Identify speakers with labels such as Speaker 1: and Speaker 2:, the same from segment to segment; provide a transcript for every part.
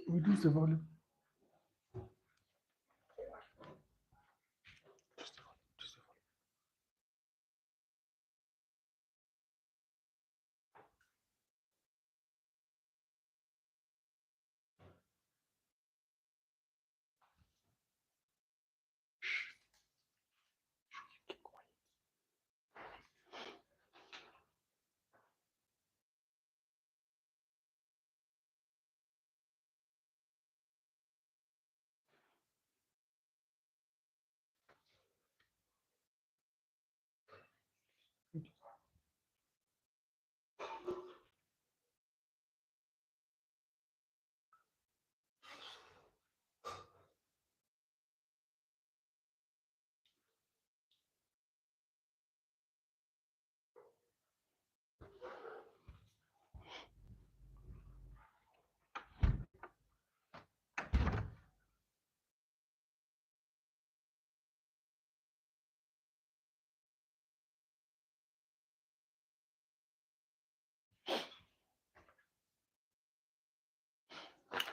Speaker 1: Reduce the volume.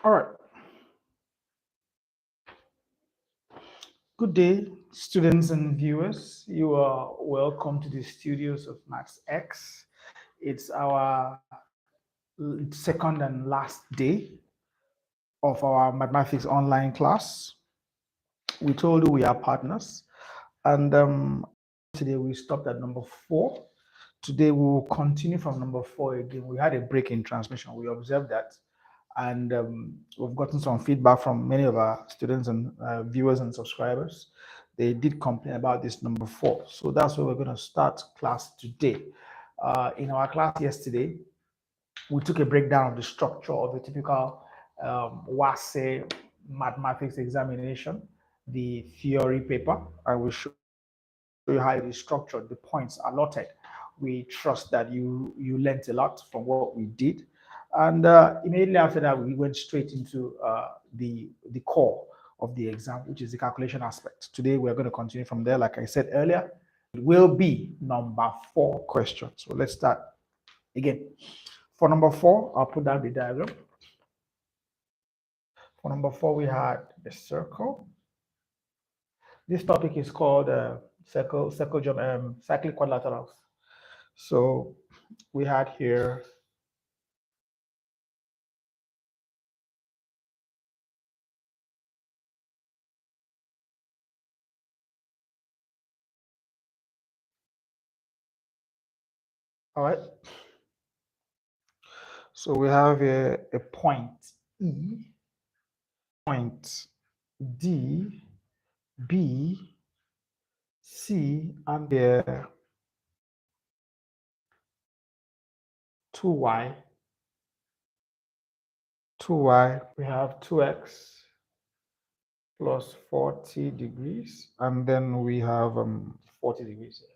Speaker 1: All right. Good day, students and viewers. You are welcome to the studios of MathsX. It's our second and last day of our mathematics online class. We told you we are partners, and today we stopped at number 4. Today we will continue from number 4 again. We had a break in transmission. We observed that, and we've gotten some feedback from many of our students and viewers and subscribers. They did complain about this number 4, so that's where we're going to start class today. In our class yesterday, we took a breakdown of the structure of a typical WASE mathematics examination, the theory paper, and we show you how it is structured, the points allotted. We trust that you learned a lot from what we did. And immediately after that, we went straight into the core of the exam, which is the calculation aspect. Today, we're going to continue from there. Like I said earlier, it will be number 4 question. So let's start again. For number 4, I'll put down the diagram. For number 4, we had a circle. This topic is called cyclic quadrilaterals. So we had here all right. So we have a point E, point D, B, C, and the 2y. 2y, we have 2x plus 40 degrees, and then we have 40 degrees here.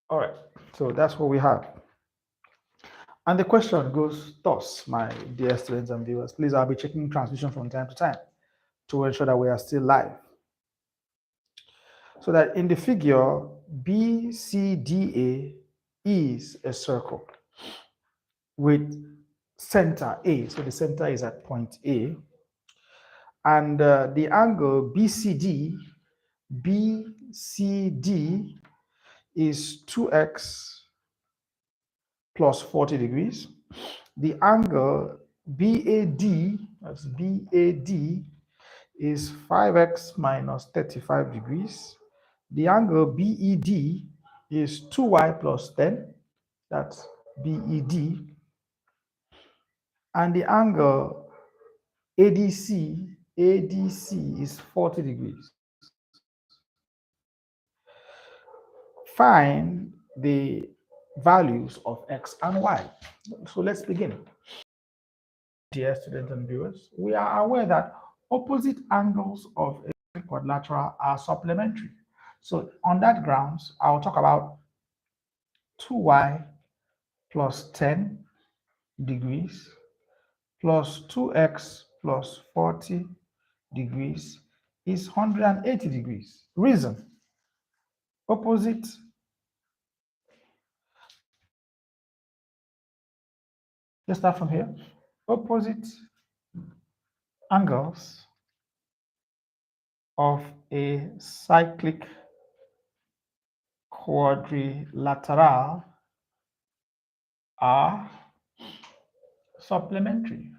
Speaker 1: All right, so that's what we have. And the question goes thus, my dear students and viewers. Please, I'll be checking transmission from time to time to ensure that we are still live. So that in the figure, BCDA is a circle with center A. So the center is at point A. And the angle BCD is 2x plus 40 degrees. The angle BAD, that's BAD, is 5x minus 35 degrees. The angle BED is 2y plus 10, that's BED. And the angle ADC is 40 degrees. Find the values of x and y. So let's begin. Dear students and viewers, we are aware that opposite angles of a quadrilateral are supplementary. So on that grounds, I'll talk about 2y plus 10 degrees plus 2x plus 40 degrees is 180 degrees. Reason: opposite Let's start from here. Opposite angles of a cyclic quadrilateral are supplementary.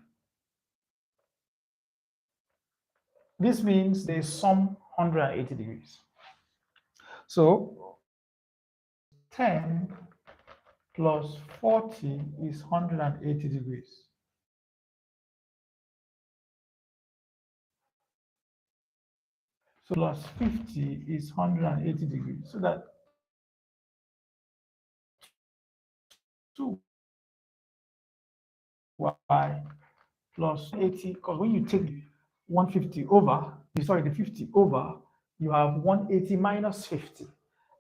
Speaker 1: This means they sum 180 degrees. So 10 plus 40 is 180 degrees. So plus 50 is 180 degrees. So that 2y plus 80, because when you take 150 over, sorry, the 50 over, you have 180 minus 50.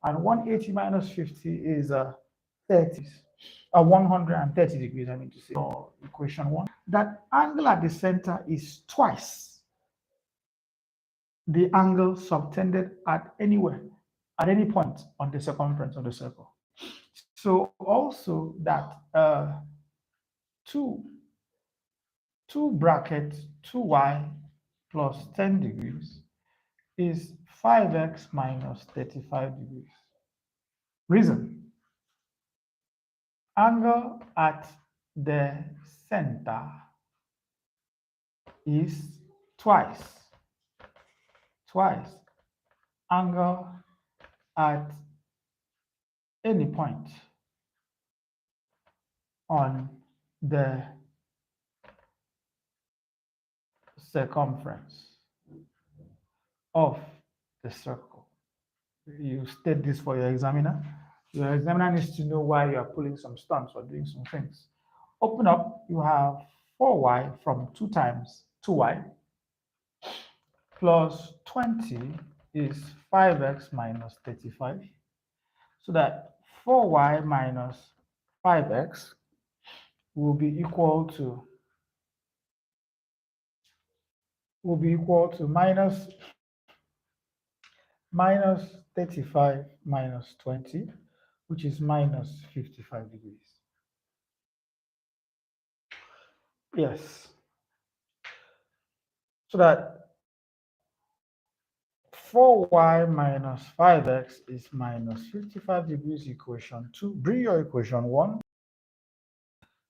Speaker 1: And 180 minus 50 is 130 degrees, I mean to say, or equation 1. That angle at the center is twice the angle subtended at anywhere, at any point on the circumference of the circle. So also that 2 bracket 2y plus 10 degrees is 5x minus 35 degrees. Reason: angle at the center is twice angle at any point on the circumference of the circle. You state this for your examiner. Your examiner needs to know why you are pulling some stunts or doing some things. Open up, you have 4y from 2 times 2y plus 20 is 5x minus 35. So that 4y minus 5x will be equal to minus 35 minus 20, which is minus 55 degrees. Yes. So that 4y minus 5x is minus 55 degrees, equation 2. Bring your equation 1.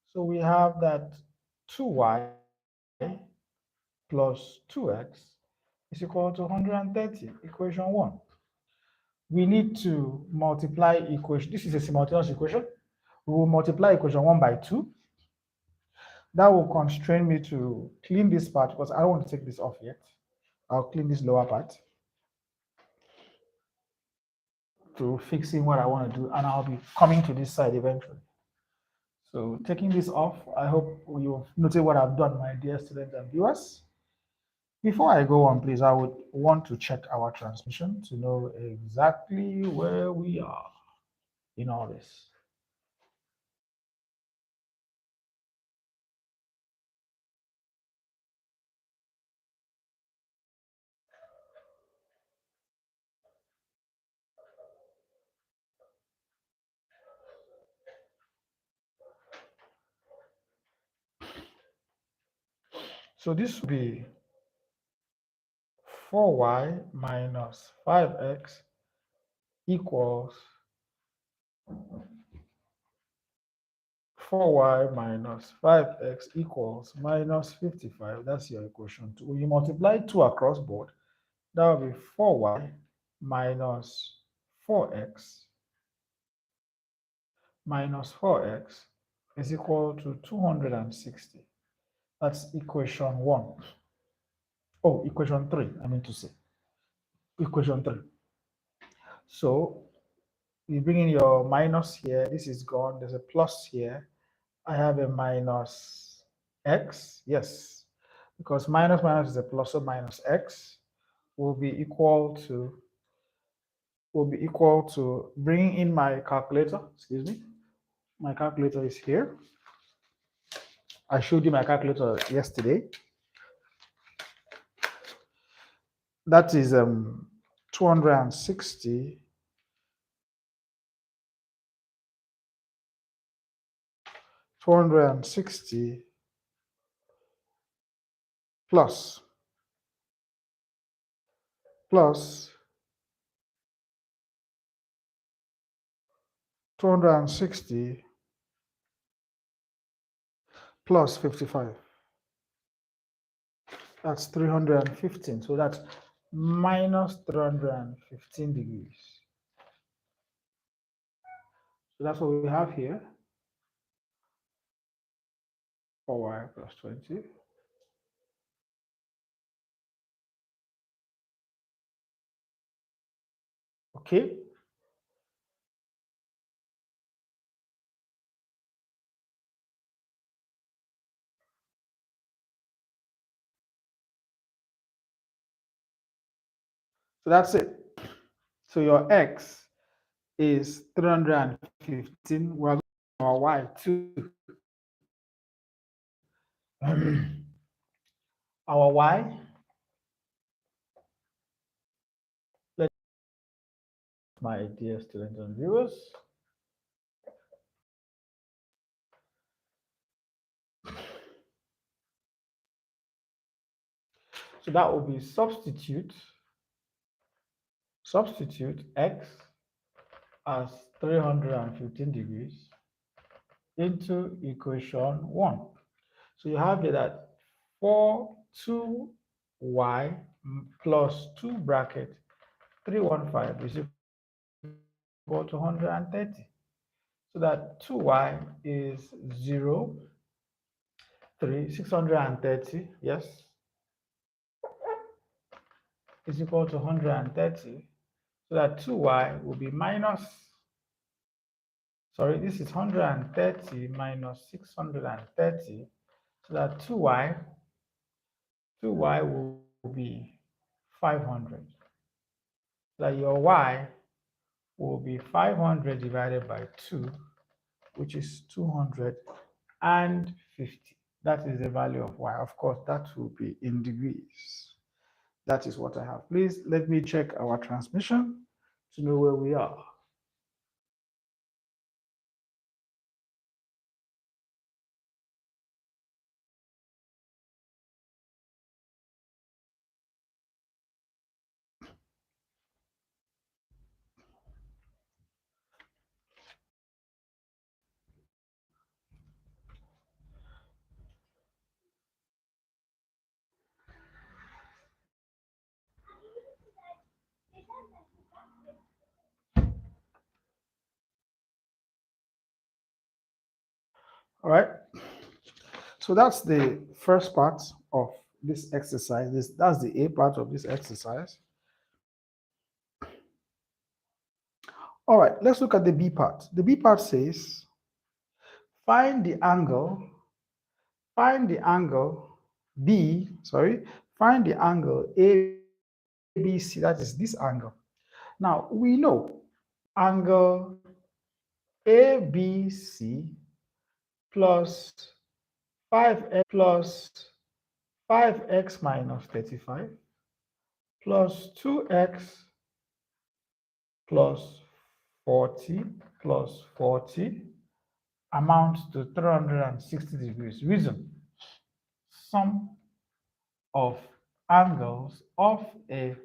Speaker 1: So we have that 2y plus 2x is equal to 130, equation 1. We need to multiply equation. This is a simultaneous equation. We will multiply equation 1 by 2. That will constrain me to clean this part because I don't want to take this off yet. I'll clean this lower part to fixing what I want to do, and I'll be coming to this side eventually. So taking this off, I hope you've noted what I've done, my dear students and viewers. Before I go on, please, I would want to check our transmission to know exactly where we are in all this. So this will be 4y minus 5x equals 4y minus 5x equals minus 55. That's your equation 2. When you multiply 2 across board, that will be 4y minus 4x is equal to 260. That's equation 1. Oh, equation 3, I mean to say. Equation 3. So you bring in your minus here. This is gone. There's a plus here. I have a minus x. Yes, because minus is a plus, so minus x will be equal to bringing in my calculator. Excuse me. My calculator is here. I showed you my calculator yesterday. That is 260 260 plus 260 plus 55. That's 315. So that's minus 315 degrees. So that's what we have here. 4y plus 20. Okay. So that's it. So your x is 315. We're going to our y too. Our y, let's my dear students and viewers. So that will be substitute x as 315 degrees into equation 1. So you have it that 2y plus 2 bracket 315 is equal to 130. So that 2y is 0, 3, 630, yes, is equal to 130. So that 2y will be minus, sorry, this is 130 minus 630. So that 2y will be 500. So that your y will be 500 divided by 2, which is 250. That is the value of y. Of course, that will be in degrees. That is what I have. Please let me check our transmission to know where we are. All right. So that's the first part of this exercise. That's the A part of this exercise. All right, let's look at the B part. The B part says, find the angle find the angle ABC, that is this angle. Now, we know angle ABC plus 5x minus 35 plus 2x plus 40 plus 40 amounts to 360 degrees. Reason: sum of angles of a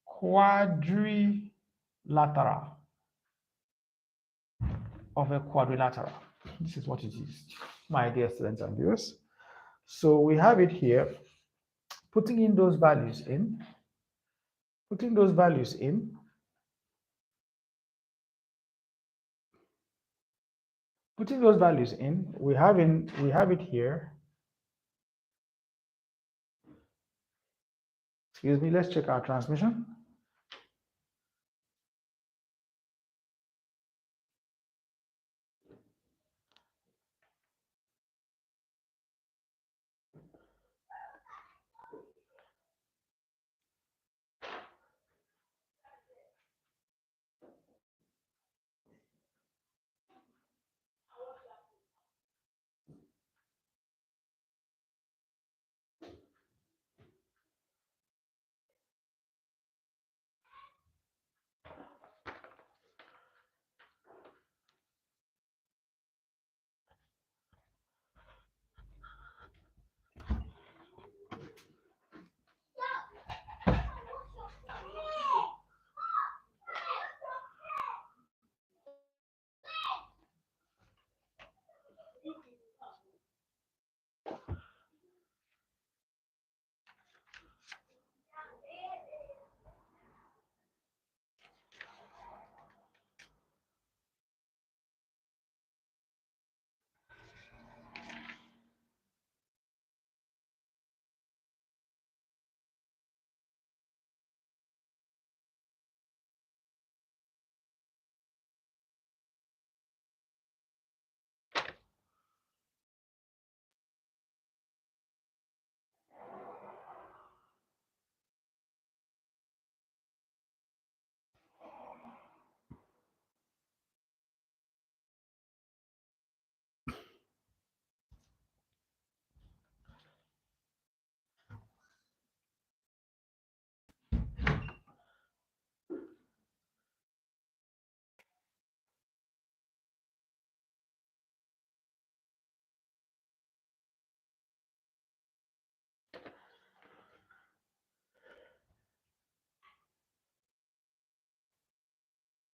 Speaker 1: quadrilateral. This is what it is, my dear students and viewers. So we have it here, putting in those values in, putting those values in, we have it here. Excuse me, let's check our transmission.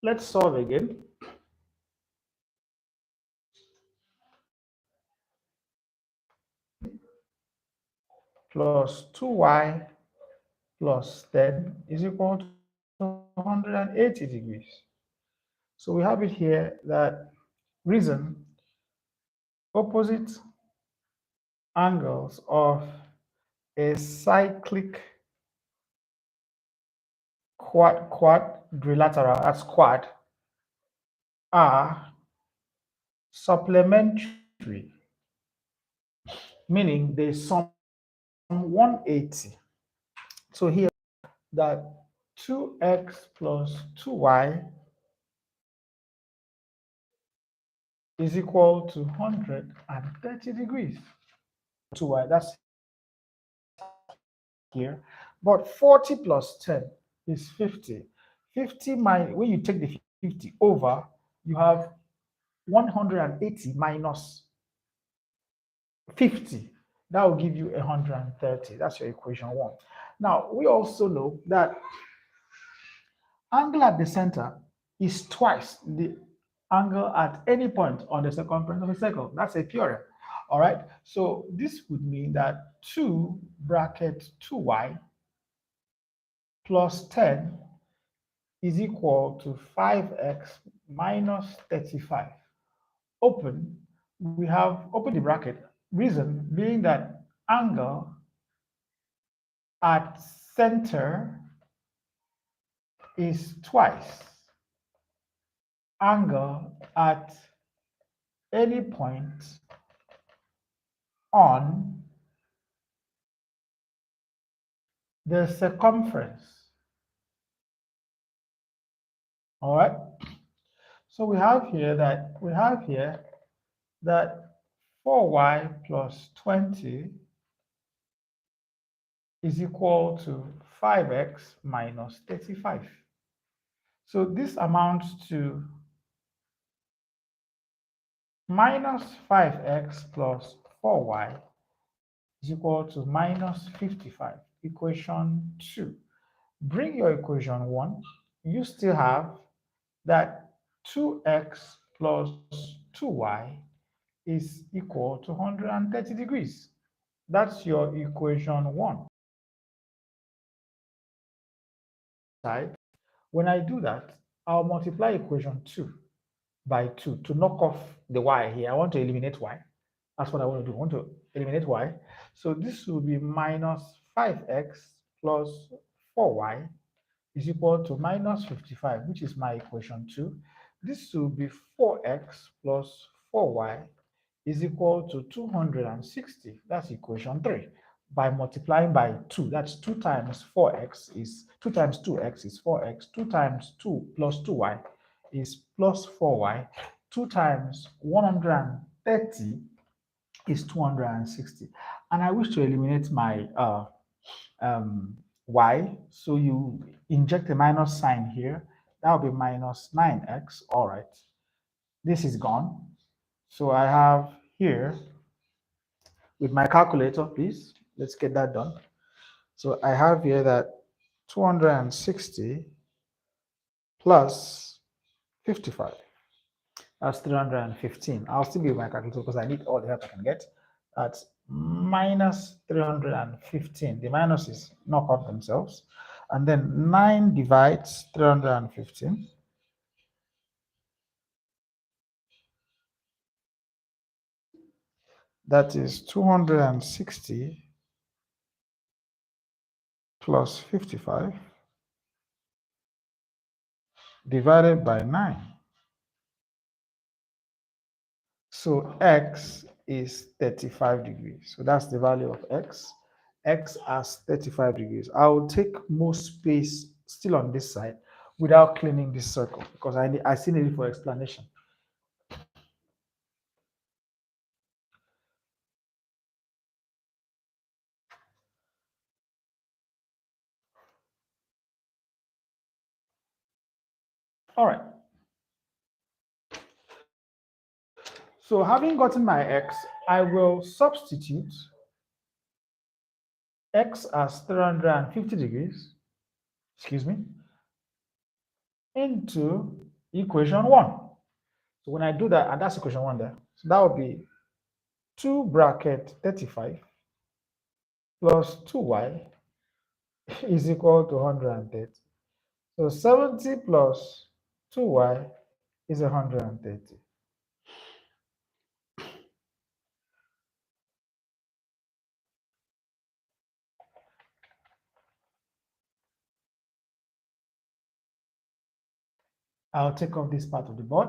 Speaker 1: Let's solve again. Plus 2y plus 10 is equal to 180 degrees. So we have it here that reason opposite angles of a cyclic quadrilateral, that's quad, are supplementary, meaning they sum 180. So here that 2x plus 2y is equal to 130 degrees. 2y, that's here. But 40 plus 10 is 50. 50 minus, when you take the 50 over, you have 180 minus 50. That will give you 130. That's your equation 1. Now, we also know that angle at the center is twice the angle at any point on the circumference of a circle. That's a theorem. All right. So this would mean that 2 bracket 2y plus 10 is equal to 5x minus 35. Open, we have open the bracket. Reason being that angle at center is twice angle at any point on the circumference. All right. So we have here that 4y plus 20 is equal to 5x minus 35. So this amounts to minus 5x plus 4y is equal to minus 55. Equation 2. Bring your equation 1. You still have that 2x plus 2y is equal to 130 degrees. That's your equation 1. When I do that, I'll multiply equation 2 by 2 to knock off the y here. I want to eliminate y. That's what I want to do. I want to eliminate y. So this will be minus 5x plus 4y is equal to minus 55, which is my equation 2. This will be 4x plus 4y is equal to 260. That's equation 3. By multiplying by 2, that's 2 times 4x is 2 times 2x is 4x. 2 times 2 plus 2y is plus 4y. 2 times 130 is 260. And I wish to eliminate my y. So you inject a minus sign here. That will be minus 9x. All right. This is gone. So I have here with my calculator, please. Let's get that done. So I have here that 260 plus 55. That's 315. I'll still be with my calculator because I need all the help I can get. That's minus 315. The minuses knock off themselves. And then 9 divides 315. That is 260 plus 55 divided by 9. So x is 35 degrees. So that's the value of x. X as 35 degrees. I will take more space still on this side without cleaning this circle because I still need it for explanation. All right. So having gotten my x, I will substitute x as 350 degrees, excuse me, into equation 1. So when I do that, and that's equation 1 there, so that would be 2 bracket 35 plus 2y is equal to 130. So 70 plus 2y is 130. I'll take off this part of the board.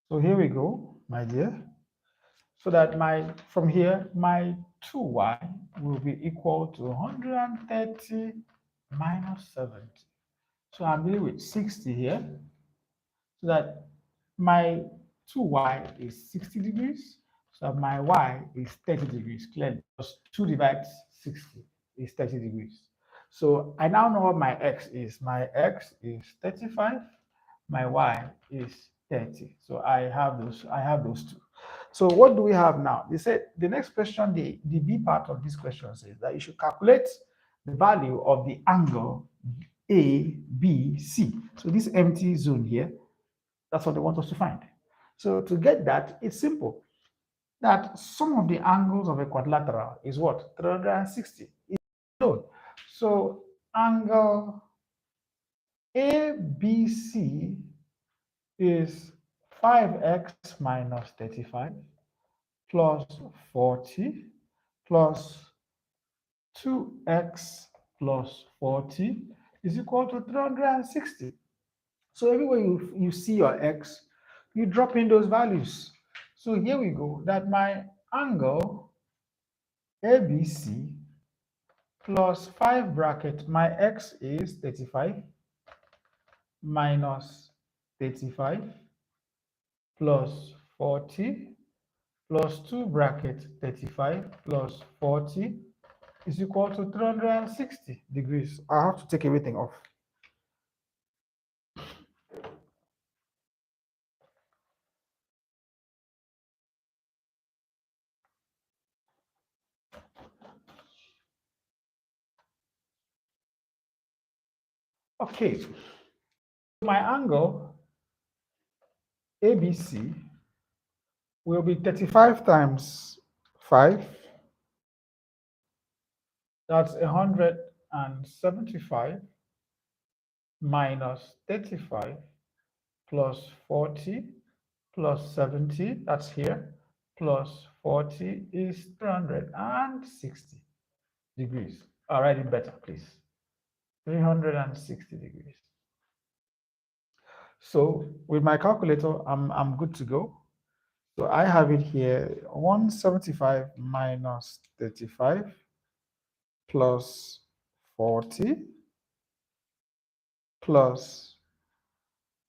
Speaker 1: So here we go, my dear. So that from here, my 2y will be equal to 130 minus 70. So I'm dealing with 60 here. So that my 2y is 60 degrees. So my y is 30 degrees, clearly. Because 2 divides 60 is 30 degrees. So I now know what my x is. My x is 35. My y is 30. So I have those two. So what do we have now? They said the next question, the B part of this question says that you should calculate the value of the angle ABC. So this empty zone here, that's what they want us to find. So to get that, it's simple. That sum of the angles of a quadrilateral is what? 360. It's known. So angle ABC is 5x minus 35 plus 40 plus 2x plus 40 is equal to 360. So everywhere you see your x, you drop in those values. So here we go, that my angle ABC plus 5 bracket, my x is 35 minus 35 plus 40 plus 2 bracket 35 plus 40 is equal to 360 degrees. I have to take everything off. Okay, my angle ABC will be 35 times 5. That's 175 minus 35 plus 40 plus 70, that's here, plus 40 is 360 degrees. I'll write it better, please. 360 degrees. So with my calculator, I'm good to go. So I have it here, 175 minus 35 plus 40 plus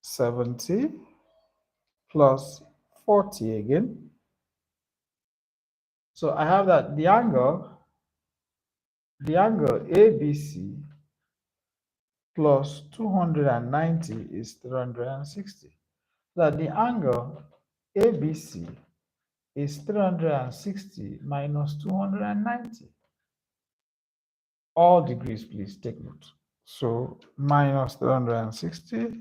Speaker 1: 70 plus 40 again. So I have that the angle ABC plus 290 is 360. That the angle ABC is 360 minus 290. All degrees, please take note. So minus 360.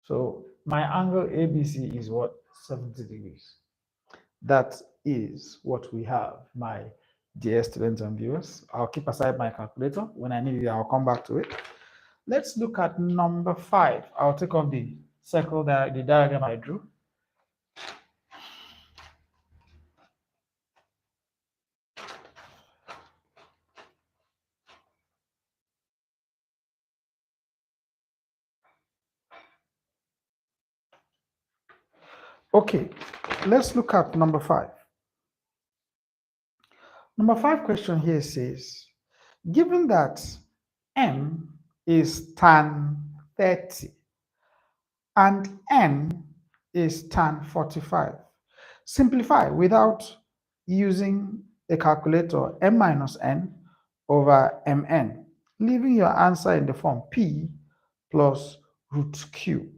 Speaker 1: So my angle ABC is what? 70 degrees. That is what we have, my dear students and viewers. I'll keep aside my calculator. When I need it, I'll come back to it. Let's look at number 5. I'll take off the circle, the diagram I drew. Okay, let's look at number 5. Number 5 question here says, given that m is tan 30 and n is tan 45, simplify without using a calculator m minus n over mn, leaving your answer in the form p plus root q.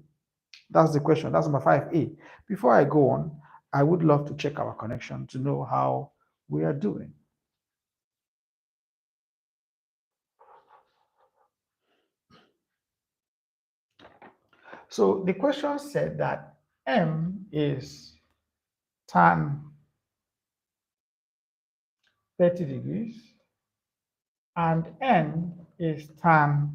Speaker 1: That's the question. That's number 5A. Before I go on, I would love to check our connection to know how we are doing. So the question said that M is tan 30 degrees and N is tan,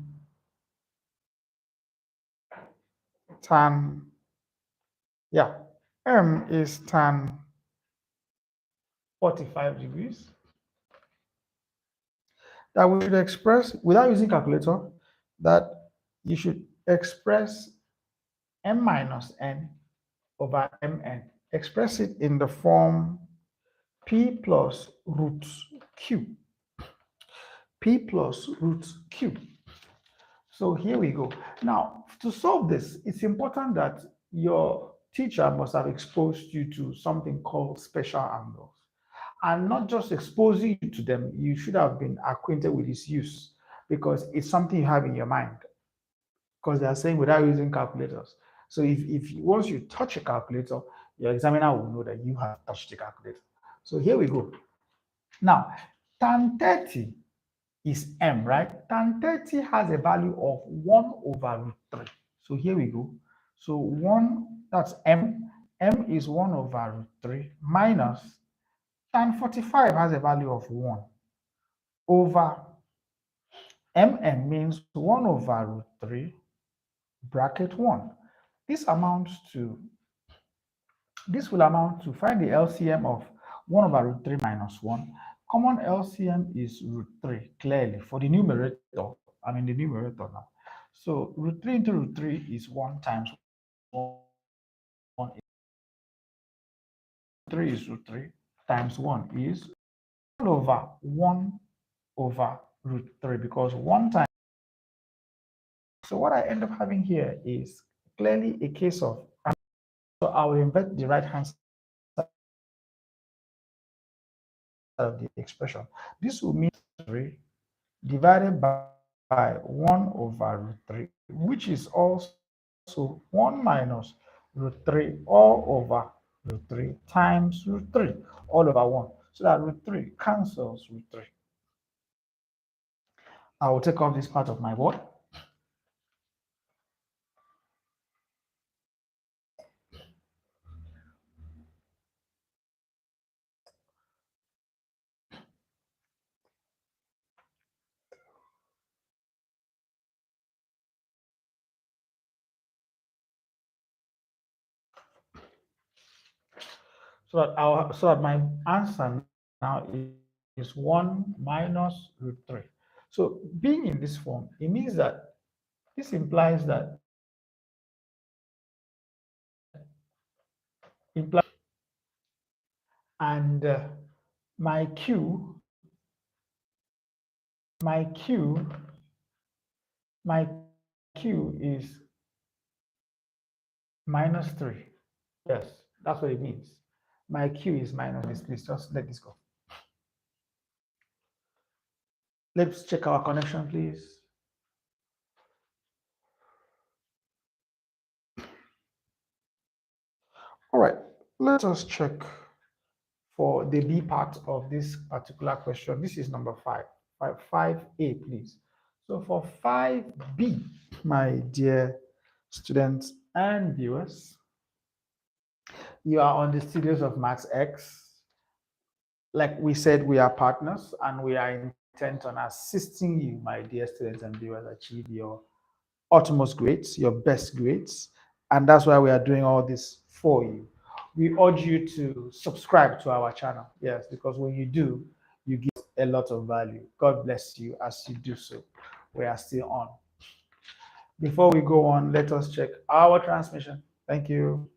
Speaker 1: yeah, M is tan 45 degrees. That we should express, without using calculator, that you should express M minus N over Mn. Express it in the form P plus root Q. P plus root Q. So here we go. Now, to solve this, it's important that your teacher must have exposed you to something called special angles. And not just exposing you to them, you should have been acquainted with its use because it's something you have in your mind. Because they are saying without using calculators. So if once you touch a calculator, your examiner will know that you have touched the calculator. So here we go. Now, tan 30 is M, right? Tan 30 has a value of 1 over root 3. So here we go. So 1, that's M. M is 1 over root 3 minus tan 45 has a value of 1 over Mn means 1 over root 3 bracket 1. This amounts to, this will amount to, find the LCM of 1 over root 3 minus 1. Common LCM is root 3, clearly, for the numerator. I'm in the numerator now. So root 3 into root 3 is 1 times 1. 3 is root 3 times 1 is 1 over 1 over root 3 because 1 times. So what I end up having here is clearly a case of, so I will invert the right hand side of the expression. This will mean 3 divided by 1 over root 3, which is also 1 minus root 3 all over root 3 times root 3 all over 1. So that root 3 cancels root 3. I will take off this part of my board. So that my answer now is 1 minus root 3. So being in this form, it means that this implies that and my q my q my q is minus 3. Yes, that's what it means. My q is minus this. Please just let this go. Let's check our connection, please. All right, let us check for the B part of this particular question. This is number 5. 5A, please. So for 5B, my dear students and viewers, you are on the studios of Max X. Like we said, we are partners and we are intent on assisting you, my dear students and viewers, achieve your utmost grades, your best grades. And that's why we are doing all this for you. We urge you to subscribe to our channel. Yes, because when you do, you get a lot of value. God bless you as you do so. We are still on. Before we go on, let us check our transmission. Thank you.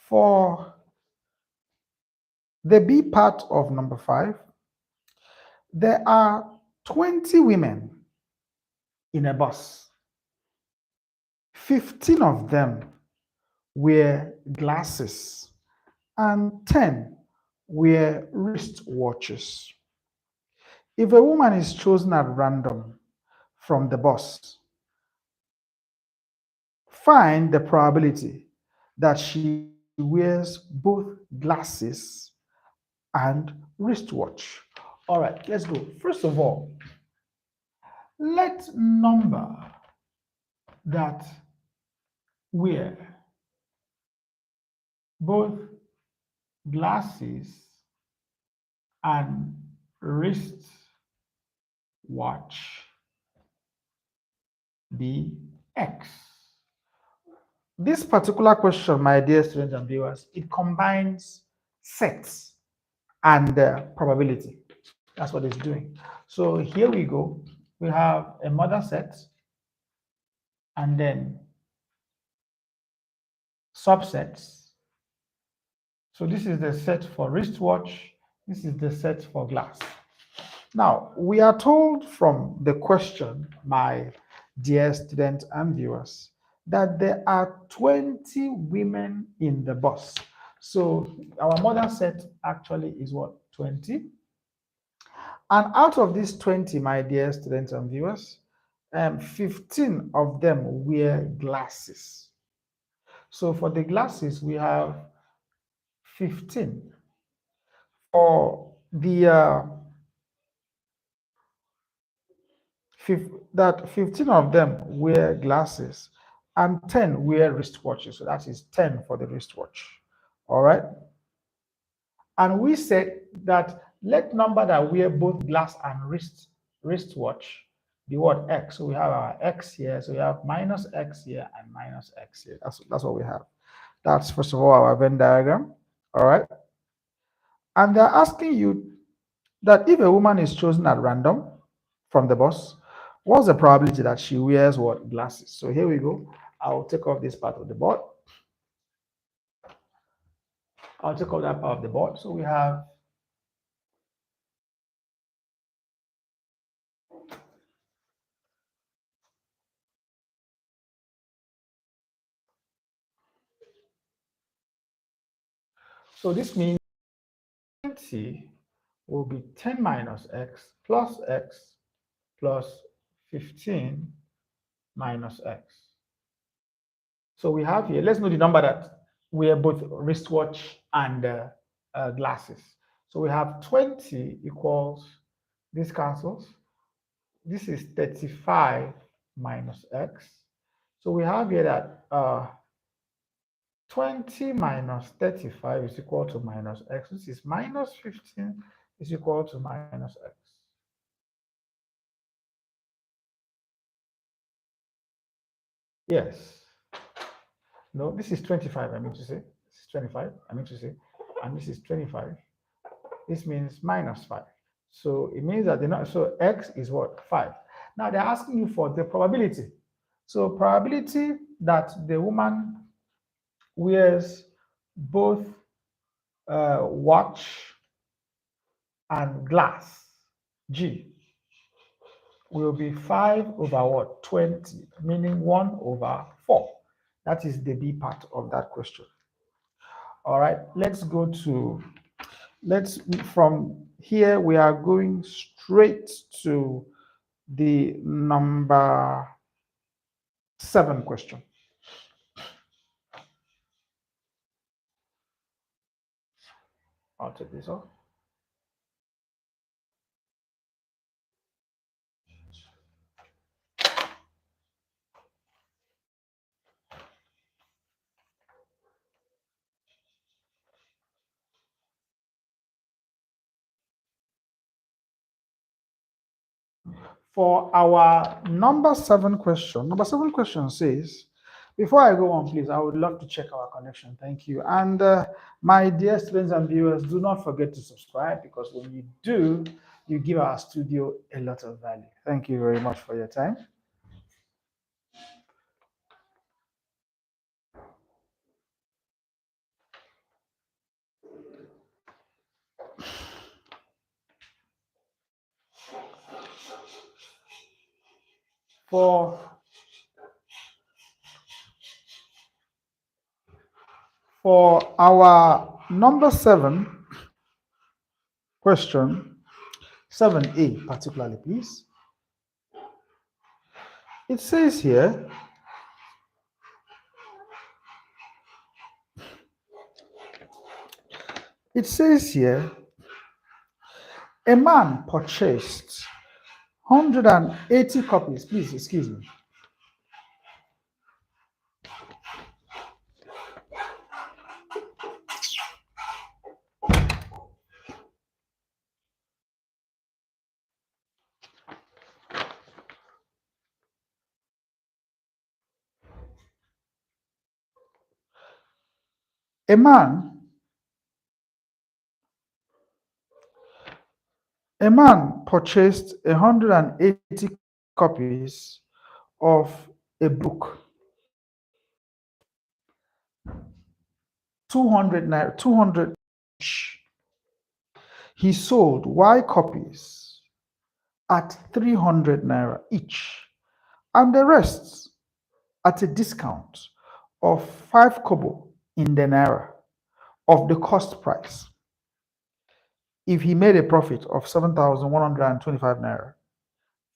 Speaker 1: For the B part of number 5, there are 20 women in a bus. 15 of them wear glasses and 10 wear wristwatches. If a woman is chosen at random from the bus, find the probability that she wears both glasses and wristwatch. All right, let's go. First of all, let number that wear both glasses and wrist watch be X. This particular question, my dear students and viewers, it combines sets and probability. That's what it's doing. So here we go. We have a mother set and then subsets. So this is the set for wristwatch. This is the set for glass. Now, we are told from the question, my dear students and viewers, that there are 20 women in the bus. So our mother set actually is what? 20. And out of these 20, my dear students and viewers, 15 of them wear glasses. So for the glasses, we have 15. For the that 15 of them wear glasses and 10 wear wristwatches. So that is 10 for the wristwatch. All right. And we said that let number that wear both glass and wristwatch be what? X. So we have our X here. So we have minus X here and minus X here. That's what we have. That's first of all our Venn diagram. All right. And they're asking you that if a woman is chosen at random from the bus, what's the probability that she wears what? Glasses. So here we go. I'll take off this part of the board. I'll take off that part of the board. So we have so this means 20 will be 10 minus x plus 15 minus x. So we have here, let's know the number that wear both wristwatch and glasses. So we have 20 equals, this cancels. This is 35 minus x. So we have here that 20 minus 35 is equal to minus x. This is minus 15 is equal to minus x. Yes. No, this is 25, I mean to say. This is 25, I mean to say. And this is 25. This means minus 5. So it means that so x is what? 5. Now they're asking you for the probability. So probability that the woman wears both watch and glass, G, will be 5 over what? 20, meaning 1 over 4. That is the B part of that question. All right, from here, we are going straight to the number 7 question. I'll take this off. For our number 7 question says, before I go on, please, I would love to check our connection. Thank you. And my dear students and viewers, do not forget to subscribe, because when you do, you give our studio a lot of value. Thank you very much for your time. For our number 7 question, 7A particularly, please. It says here, A man purchased 180 copies. Please, excuse me. A man purchased 180 copies of a book, 200 naira, 200 each. He sold Y copies at 300 naira each, and the rest at a discount of 5 kobo in the naira of the cost price. If he made a profit of 7,125 naira,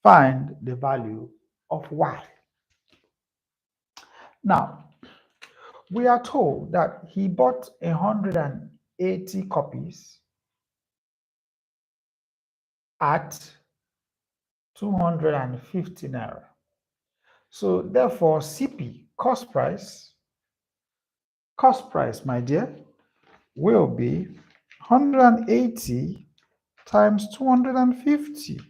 Speaker 1: find the value of Y. Now, we are told that he bought 180 copies at 250 naira. So therefore, CP, cost price, my dear, will be 180 times 250.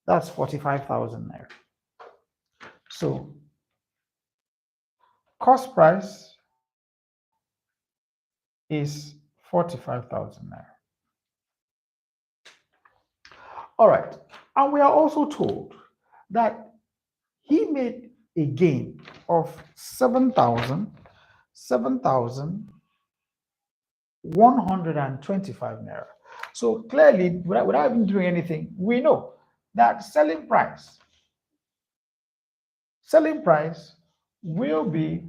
Speaker 1: That's 45,000 naira. So cost price is 45,000 naira. All right. And we are also told that he made a gain of 7,125 naira. So clearly, without even doing anything, we know that selling price will be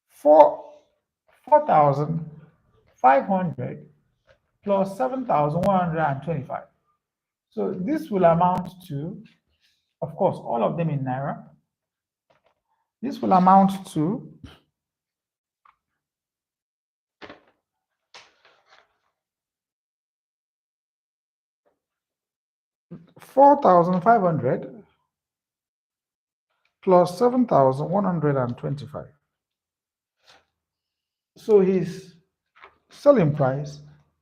Speaker 1: 4,500 plus 7,125. So this will amount to, of course, all of them in naira. This will amount to 4,500 plus 7,125. So his selling price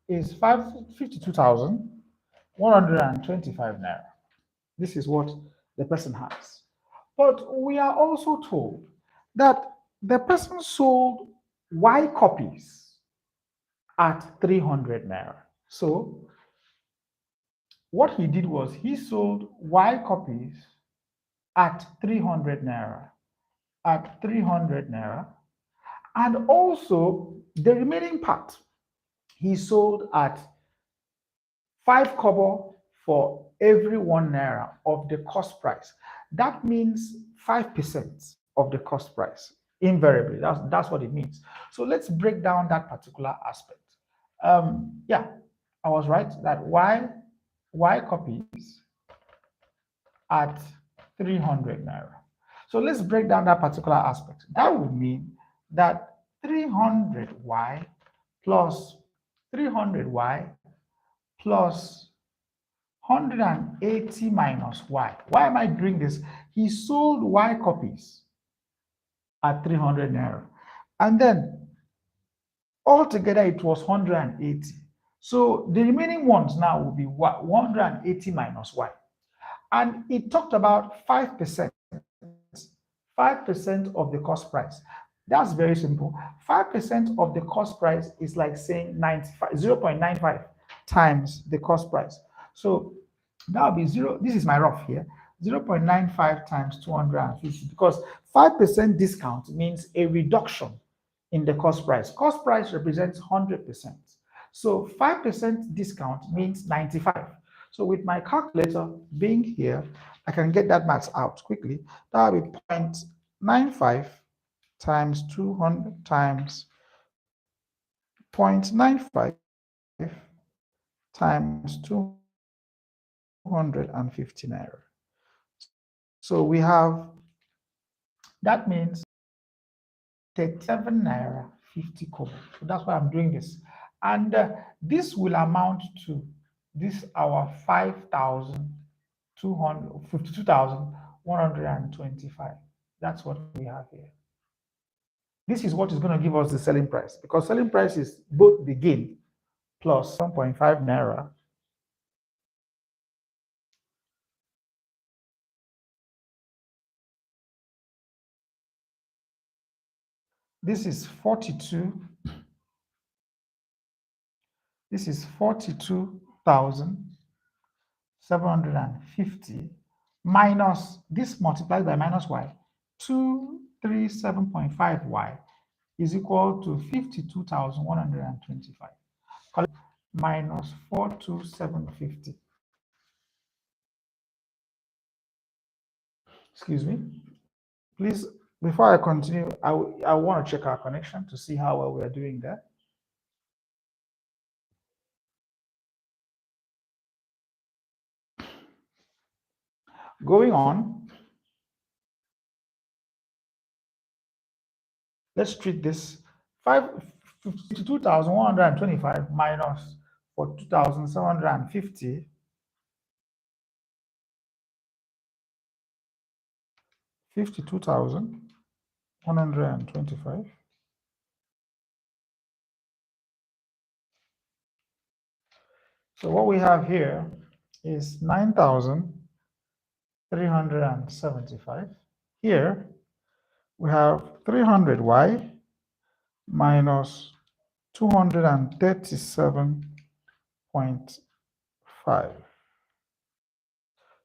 Speaker 1: is 52,125 naira. This is what the person has. But we are also told that the person sold Y copies at 300 naira. So what he did was he sold Y copies at 300 naira, and also the remaining part he sold at 5 kobo for every 1 naira of the cost price. That means 5% of the cost price. Invariably, that's what it means. So let's break down that particular aspect. Yeah, I was right that Y copies at 300 naira. So let's break down that particular aspect. That would mean that 300Y plus 300Y plus 180 minus Y. Why am I doing this? He sold Y copies at 300 naira. And then altogether it was 180. So the remaining ones now will be 180 minus Y. And it talked about 5%. 5% of the cost price. That's very simple. 5% of the cost price is like saying 0.95 times the cost price. So that would be zero. This is my rough here. 0.95 times 250, because 5% discount means a reduction in the cost price. Cost price represents 100%. So 5% discount means 95. So with my calculator being here, I can get that maths out quickly. That will be 0.95 times 200 times 0.95 times 250 naira. So that means 37 naira 50 kobo. So that's why I'm doing this. And this will amount to this our 52,125. That's what we have here. This is what is going to give us the selling price, because selling price is both the gain plus 1.5 naira this is 42. This is 42,750 minus this multiplied by minus y, 237.5y is equal to 52,125 minus 42750. Excuse me. Please, before I continue, I want to check our connection to see how well we are doing there. Going on, let's treat this 52,125 minus 42,750 52,125 so what we have here is 9,375. Here we have 300y minus 237.5.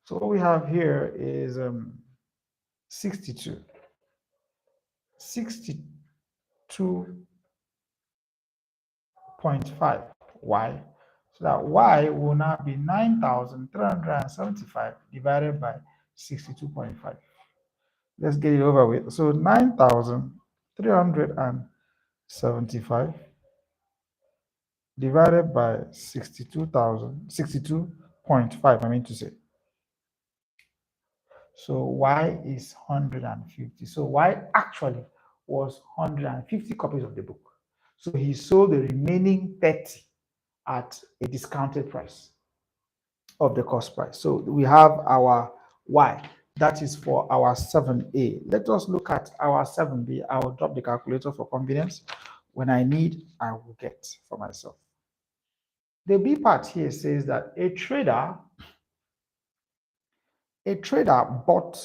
Speaker 1: So what we have here is 62. 62.5 y. So that y will now be 9,375 divided by 62.5. Let's get it over with. So 9,375 divided by 62.5, I mean to say. So y is 150. So y actually was 150 copies of the book. So he sold the remaining 30 at a discounted price of the cost price. So we have our y. That is for our 7a. Let us look at our 7b. I will drop the calculator for convenience. When I need, I will get for myself. The B part here says that a trader bought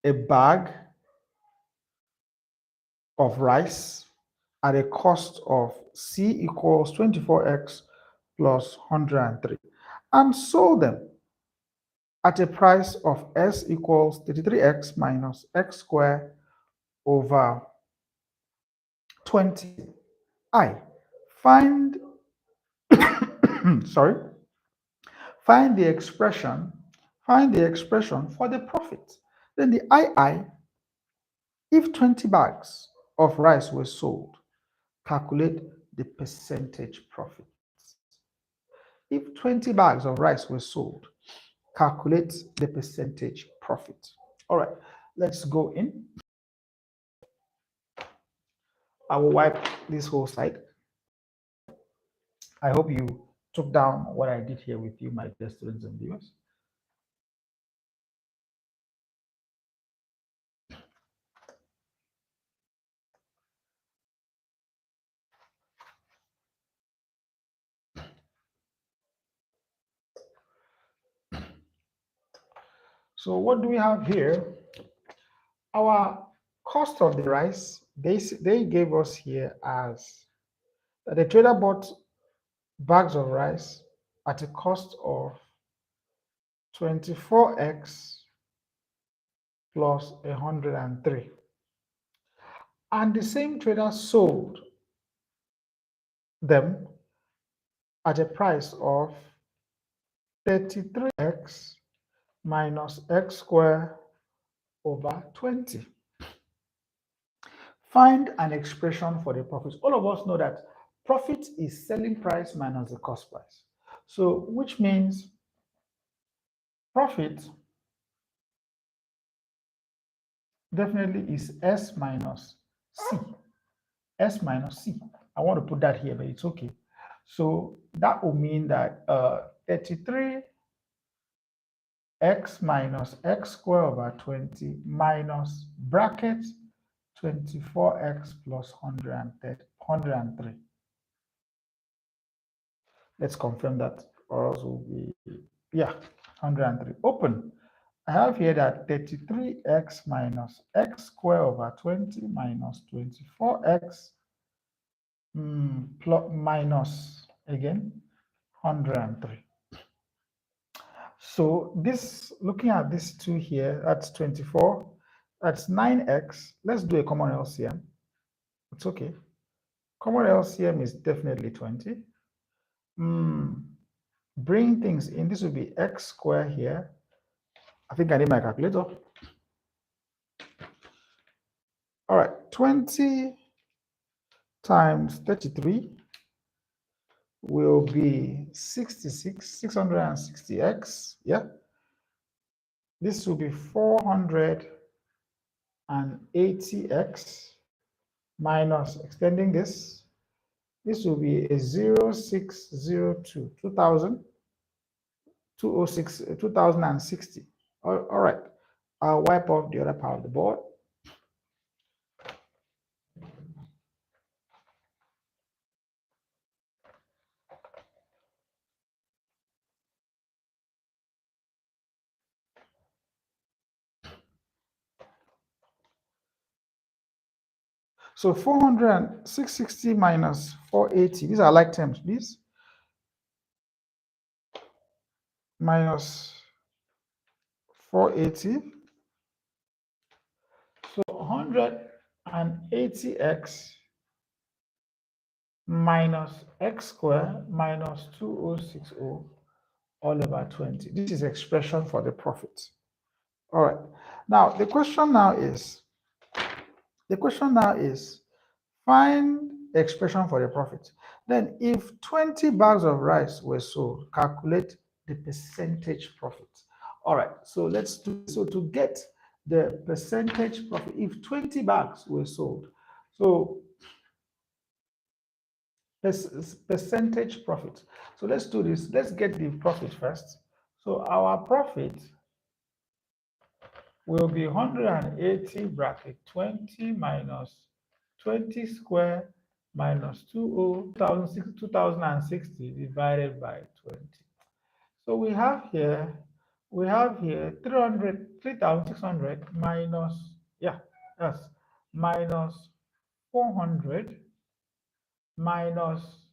Speaker 1: a bag of rice at a cost of C equals 24x plus 103 and sold them at a price of S equals 33x minus x squared over 20. I find find the expression for the profit. Then the II, if 20 bags of rice were sold, calculate the percentage profit. If 20 bags of rice were sold, calculate the percentage profit. All right, let's go in. I will wipe this whole slide. I hope you took down what I did here with you, my dear students and viewers. So what do we have here? Our cost of the rice, they gave us here as that the trader bought bags of rice at a cost of 24x plus 103. And the same trader sold them at a price of 33x minus x squared over 20. Find an expression for the profit. All of us know that profit is selling price minus the cost price. So, which means profit definitely is S minus C. S minus C. I want to put that here, but it's okay. So that will mean that 33 x minus x squared over 20 minus bracket 24x plus 103. Let's confirm that, or else will be, yeah, 103. Open. I have here that 33x minus x squared over 20 minus 24x plus minus again 103. So this, looking at this two here, that's 24, that's 9x. Let's do a common LCM. It's okay. Common LCM is definitely 20. Bring things in, this will be x squared here. I think I need my calculator. All right, 20 times 33 will be 66, 660x. Yeah. This will be 480x minus extending this. This will be a 0602, 2000, 206, 2060. All right. I'll wipe off the other part of the board. So 400, 660 minus 480. These are like terms, please. Minus 480. So 180x minus x squared minus 2060 all over 20. This is expression for the profit. All right. Now the question now is find expression for the profit. Then if 20 bags of rice were sold, calculate the percentage profit. All right, so let's do, so to get the percentage profit, if 20 bags were sold, so percentage profit. So let's do this. Let's get the profit first. So our profit will be 180 bracket 20 minus 20 square minus 2060 divided by 20. So we have here 3,600 minus, yeah, yes, minus 400 minus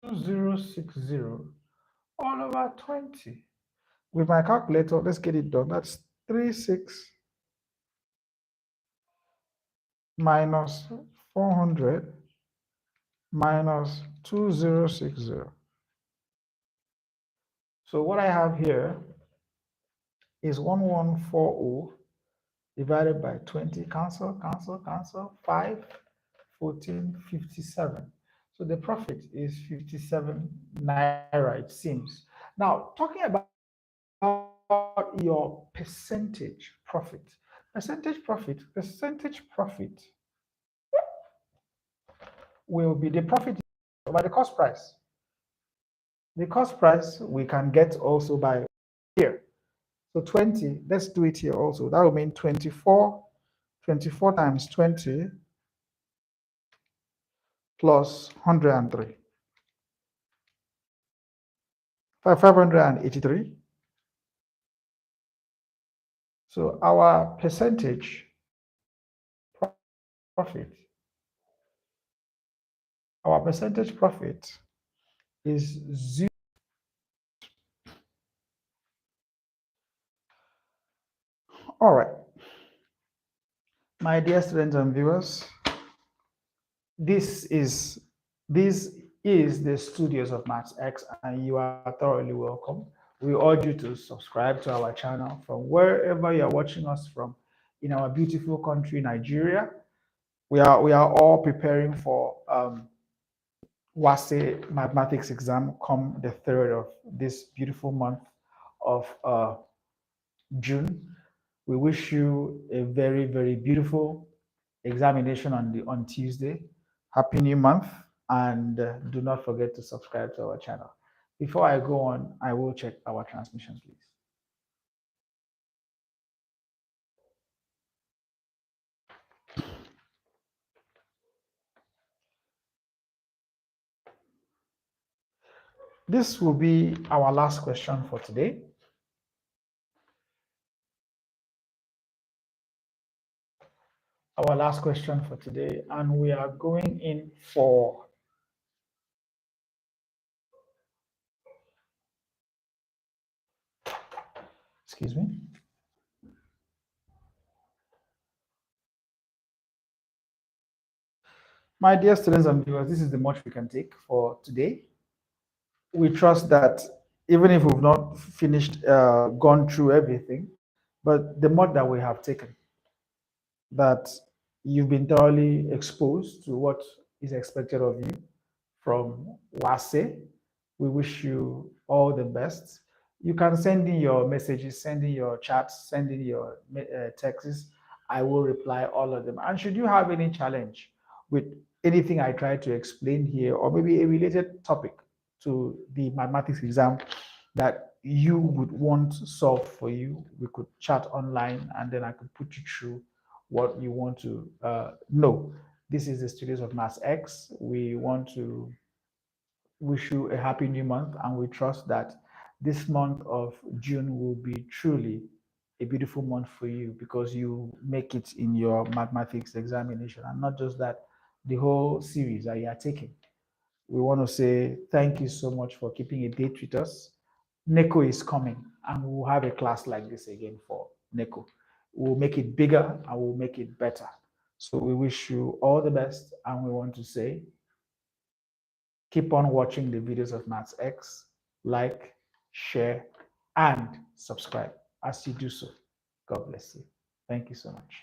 Speaker 1: 2060 all over 20. With my calculator, let's get it done. That's 36 minus 400 minus 2060. So what I have here is 1140 divided by 20. Cancel, 5, 14, 57. So the profit is 57 naira, it seems. Now, talking about your percentage profit. Percentage profit will be the profit by the cost price. The cost price we can get also by here. So 20, let's do it here also. That will mean 24 times 20 plus 103. 583. So our percentage profit, is 0. All right. My dear students and viewers, this is the studios of MathsX, and you are thoroughly welcome. We urge you to subscribe to our channel from wherever you're watching us from in our beautiful country, Nigeria. We are all preparing for WASE mathematics exam come the 3rd of this beautiful month of June. We wish you a very, very beautiful examination on Tuesday. Happy New Month, and do not forget to subscribe to our channel. Before I go on, I will check our transmission, please. This will be our last question for today. Our last question for today, and we are going in for excuse me. My dear students and viewers, this is the much we can take for today. We trust that even if we've not finished, gone through everything, but the much that we have taken, that you've been thoroughly exposed to what is expected of you from WASE. We wish you all the best. You can send in your messages, send in your chats, send in your texts. I will reply all of them. And should you have any challenge with anything I try to explain here, or maybe a related topic to the mathematics exam that you would want solved for you, we could chat online and then I could put you through what you want to know. This is the Studios of Maths X. We want to wish you a happy new month, and we trust that this month of June will be truly a beautiful month for you because you make it in your mathematics examination. And not just that, the whole series that you are taking. We want to say thank you so much for keeping a date with us. NECO is coming, and we'll have a class like this again for NECO. We'll make it bigger and we'll make it better. So we wish you all the best, and we want to say keep on watching the videos of Maths X, like, share, and subscribe. As you do so, God bless you. Thank you so much.